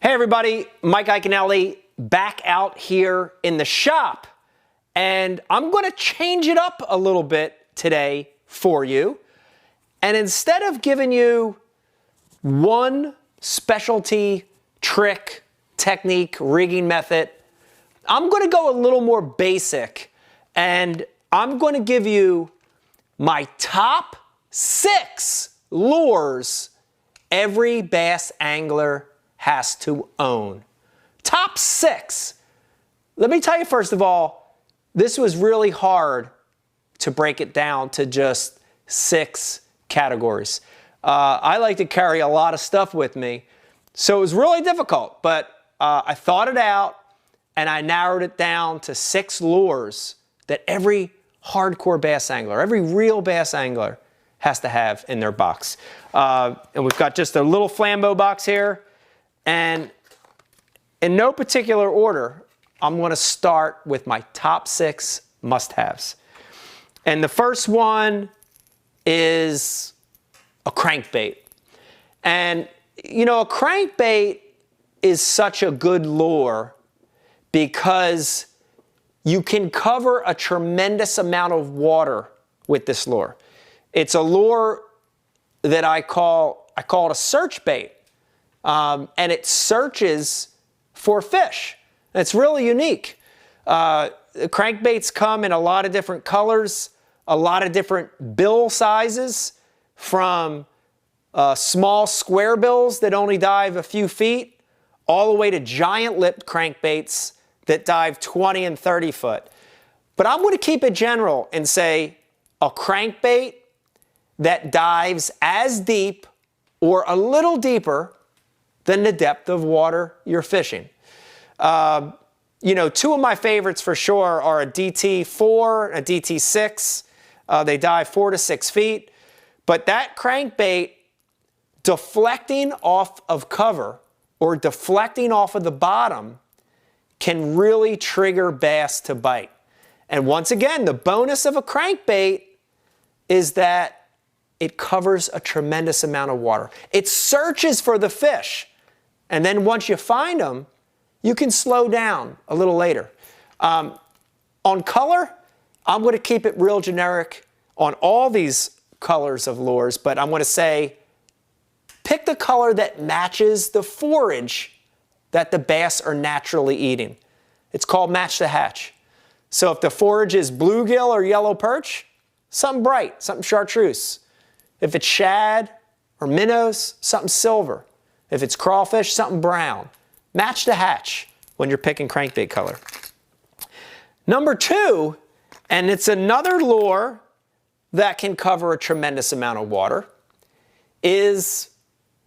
Hey everybody, Mike Iaconelli back out here in the shop, and I'm going to change it up a little bit today for you. And instead of giving you one specialty trick, technique, rigging method, I'm going to go a little more basic, and I'm going to give you my top 6 lures every bass angler has to own. Top 6. Let me tell you, first of all, this was really hard to break it down to just 6 categories. I like to carry a lot of stuff with me, so it was really difficult, but I thought it out and I narrowed it down to 6 lures that every hardcore bass angler, every real bass angler has to have in their box. And we've got just a little flambeau box here. And in no particular order, I'm going to start with my top 6 must-haves. And the first one is a crankbait. And, you know, a crankbait is such a good lure because you can cover a tremendous amount of water with this lure. It's a lure that I call it a search bait. And it searches for fish. It's really unique. Crankbaits come in a lot of different colors, a lot of different bill sizes, from small square bills that only dive a few feet, all the way to giant lipped crankbaits that dive 20 and 30 foot. But I'm going to keep it general and say a crankbait that dives as deep or a little deeper than the depth of water you're fishing. You know, 2 of my favorites for sure are a DT4 and a DT6. They dive 4 to 6 feet. But that crankbait deflecting off of cover or deflecting off of the bottom can really trigger bass to bite. And once again, the bonus of a crankbait is that it covers a tremendous amount of water. It searches for the fish. And then once you find them, you can slow down a little later. On color, I'm going to keep it real generic on all these colors of lures, but I'm going to say pick the color that matches the forage that the bass are naturally eating. It's called match the hatch. So if the forage is bluegill or yellow perch, something bright, something chartreuse. If it's shad or minnows, something silver. If it's crawfish, something brown. Match the hatch when you're picking crankbait color. Number 2, and it's another lure that can cover a tremendous amount of water, is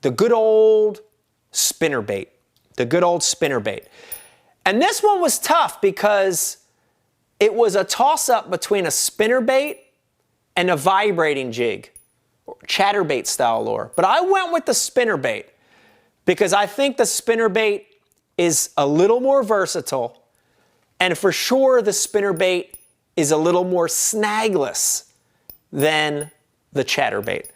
the good old spinnerbait. The good old spinnerbait. And this one was tough because it was a toss-up between a spinnerbait and a vibrating jig, or chatterbait style lure. But I went with the spinnerbait because I think the spinnerbait is a little more versatile, and for sure the spinnerbait is a little more snagless than the chatterbait.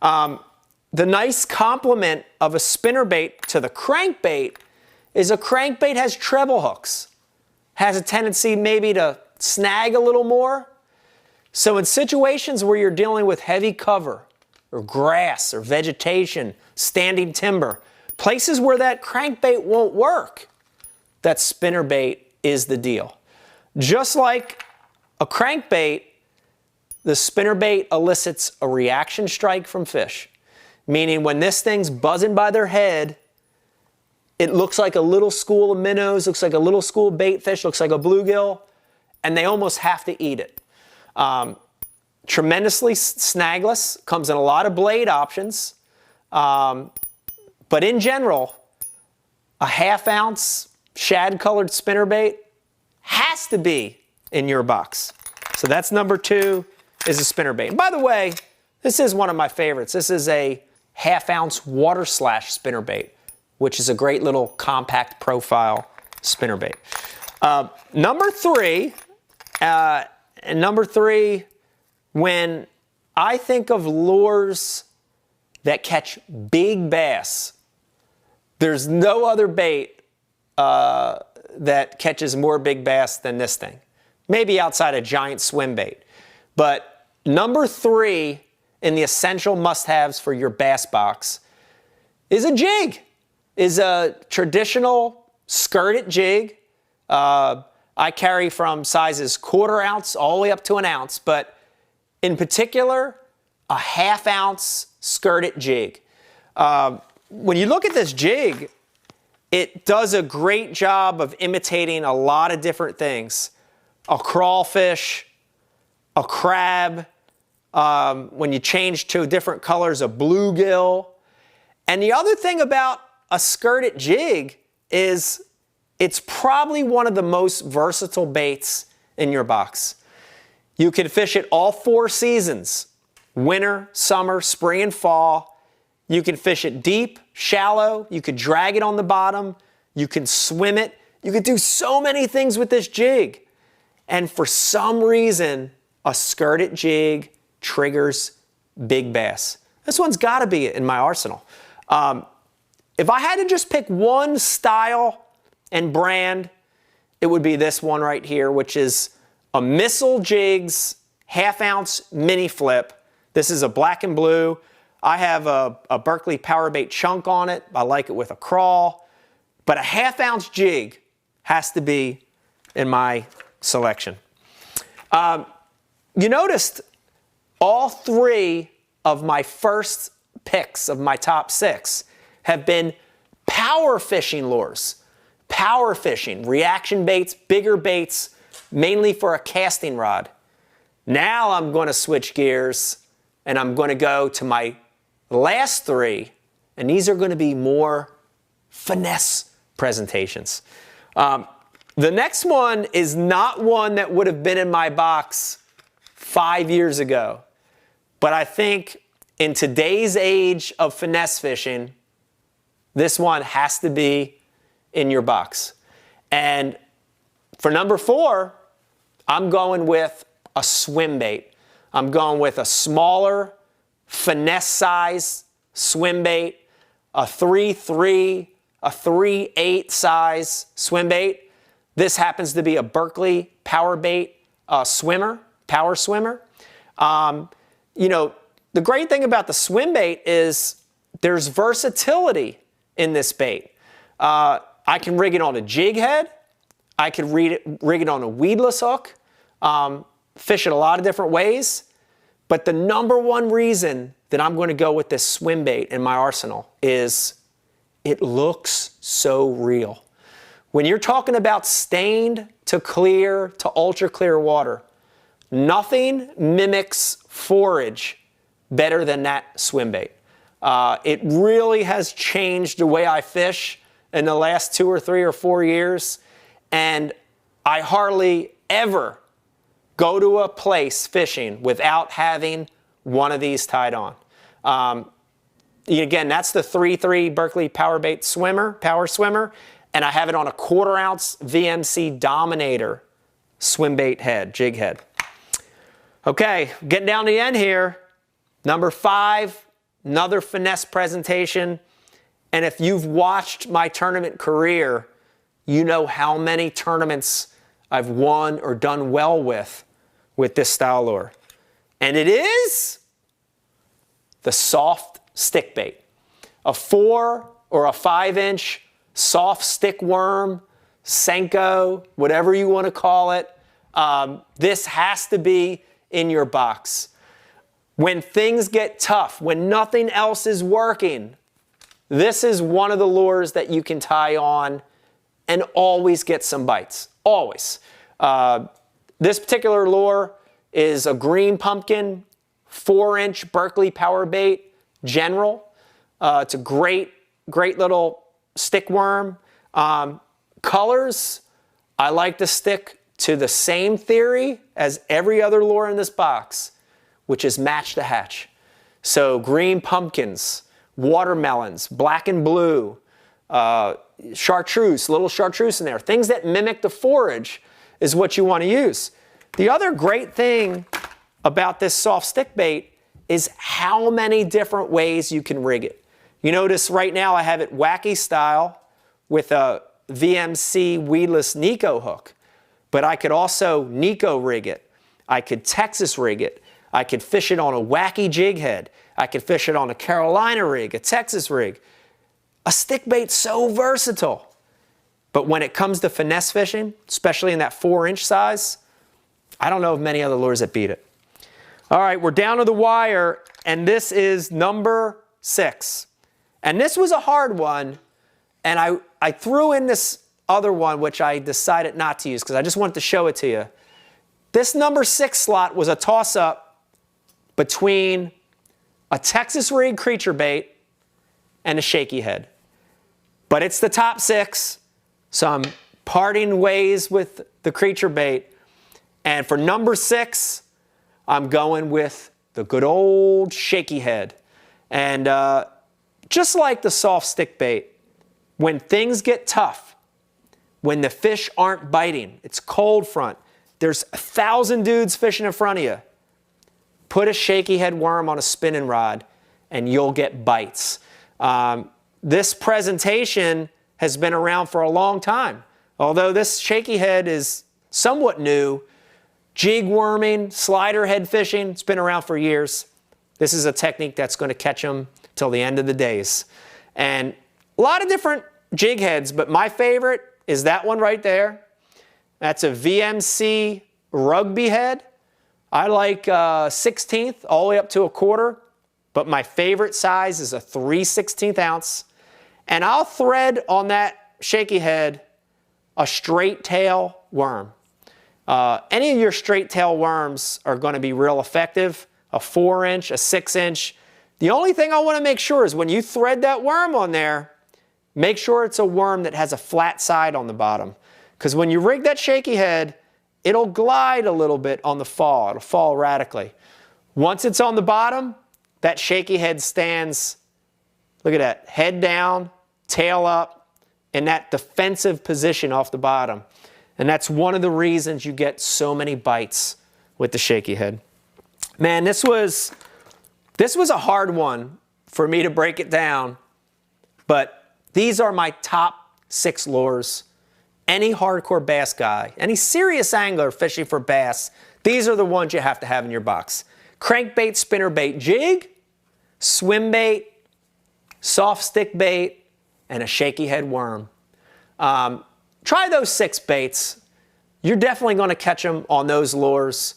The nice complement of a spinnerbait to the crankbait is a crankbait has treble hooks, has a tendency maybe to snag a little more. So in situations where you're dealing with heavy cover or grass or vegetation, standing timber, places where that crankbait won't work, that spinnerbait is the deal. Just like a crankbait, the spinnerbait elicits a reaction strike from fish. Meaning when this thing's buzzing by their head, it looks like a little school of minnows, looks like a little school of bait fish, looks like a bluegill, and they almost have to eat it. Tremendously snagless, comes in a lot of blade options. But in general, a ½ ounce shad-colored spinnerbait has to be in your box. So that's number 2, is a spinnerbait. And by the way, this is one of my favorites. This is a ½ ounce water slash spinnerbait, which is a great little compact profile spinnerbait. Number 3, when I think of lures that catch big bass, There's no other bait that catches more big bass than this thing. Maybe outside a giant swim bait. But number 3 in the essential must-haves for your bass box is a jig, is a traditional skirted jig. I carry from sizes 1/4 ounce all the way up to 1 ounce, but in particular, a 1/2 ounce skirted jig. When you look at this jig, it does a great job of imitating a lot of different things. A crawfish, a crab, when you change to different colors, a bluegill. And the other thing about a skirted jig is it's probably one of the most versatile baits in your box. You can fish it all 4 seasons, winter, summer, spring, and fall. You can fish it deep, shallow. You could drag it on the bottom. You can swim it. You could do so many things with this jig. And for some reason, a skirted jig triggers big bass. This one's got to be in my arsenal. If I had to just pick one style and brand, it would be this one right here, which is a Missile Jigs 1/2 ounce mini flip. This is a black and blue. I have a Berkley Power Bait chunk on it. I like it with a crawl. But a 1/2 ounce jig has to be in my selection. You noticed all 3 of my first picks of my top 6 have been power fishing lures. Power fishing, reaction baits, bigger baits, mainly for a casting rod. Now I'm going to switch gears and I'm going to go to my last 3, and these are going to be more finesse presentations. The next one is not one that would have been in my box 5 years ago, but I think in today's age of finesse fishing, this one has to be in your box. And for number 4, I'm going with a swim bait. I'm going with a smaller, finesse size swim bait, a 3.3, a 3.8 size swim bait. This happens to be a Berkley Power Bait swimmer, power swimmer. You know, the great thing about the swim bait is there's versatility in this bait. I can rig it on a jig head. I can rig it on a weedless hook. Fish it a lot of different ways. But the number one reason that I'm going to go with this swim bait in my arsenal is it looks so real. When you're talking about stained to clear to ultra clear water, nothing mimics forage better than that swim bait. It really has changed the way I fish in the last 2 or 3 or 4 years, and I hardly ever go to a place fishing without having one of these tied on. Again, that's the 3.3 Berkley Power Bait power swimmer, and I have it on a 1/4 ounce VMC Dominator swim bait head, jig head. Okay, getting down to the end here. Number 5, another finesse presentation. And if you've watched my tournament career, you know how many tournaments I've won or done well with this style lure. And it is the soft stick bait. A 4 or a 5-inch soft stick worm, Senko, whatever you want to call it. This has to be in your box. When things get tough, when nothing else is working, this is one of the lures that you can tie on and always get some bites. Always. This particular lure is a green pumpkin, 4-inch Berkley Power Bait General. It's a great little stick worm. Colors, I like to stick to the same theory as every other lure in this box, which is match to hatch. So green pumpkins, watermelons, black and blue, chartreuse, little chartreuse in there. Things that mimic the forage is what you want to use. The other great thing about this soft stick bait is how many different ways you can rig it. You notice right now I have it wacky style with a VMC weedless Nico hook, but I could also Nico rig it. I could Texas rig it. I could fish it on a wacky jig head. I could fish it on a Carolina rig, a Texas rig. A stick bait's so versatile. But when it comes to finesse fishing, especially in that 4-inch size, I don't know of many other lures that beat it. All right, we're down to the wire, and this is number 6. And this was a hard one, and I threw in this other one, which I decided not to use because I just wanted to show it to you. This number 6 slot was a toss-up between a Texas rig creature bait and a shaky head. But it's the top 6, so I'm parting ways with the creature bait. And for number 6, I'm going with the good old shaky head. And just like the soft stick bait, when things get tough, when the fish aren't biting, it's cold front, there's 1,000 dudes fishing in front of you, put a shaky head worm on a spinning rod and you'll get bites. This presentation has been around for a long time. Although this shaky head is somewhat new, jig worming, slider head fishing, it's been around for years. This is a technique that's going to catch them till the end of the days. And a lot of different jig heads, but my favorite is that one right there. That's a VMC rugby head. I like 1/16 all the way up to a quarter, but my favorite size is a 3/16 ounce. And I'll thread on that shaky head a straight tail worm. Any of your straight tail worms are going to be real effective. A 4-inch, a 6-inch. The only thing I want to make sure is when you thread that worm on there, make sure it's a worm that has a flat side on the bottom. Because when you rig that shaky head, it'll glide a little bit on the fall. It'll fall radically. Once it's on the bottom, that shaky head stands, look at that, head down, tail up, in that defensive position off the bottom. And that's one of the reasons you get so many bites with the shaky head. Man, this was a hard one for me to break it down, but these are my top 6 lures. Any hardcore bass guy, any serious angler fishing for bass, these are the ones you have to have in your box. Crankbait, spinnerbait, jig, swim bait, soft stick bait, and a shaky head worm. Try those 6 baits. You're definitely going to catch them on those lures.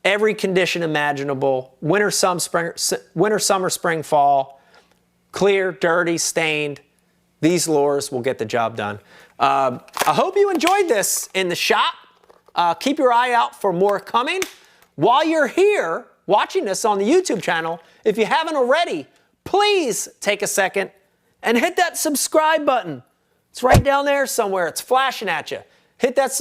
Every condition imaginable, winter, summer, spring, fall, clear, dirty, stained, these lures will get the job done. I hope you enjoyed this in the shop. Keep your eye out for more coming. While you're here watching this on the YouTube channel, if you haven't already, please take a second and hit that subscribe button. It's right down there somewhere. It's flashing at you. Hit that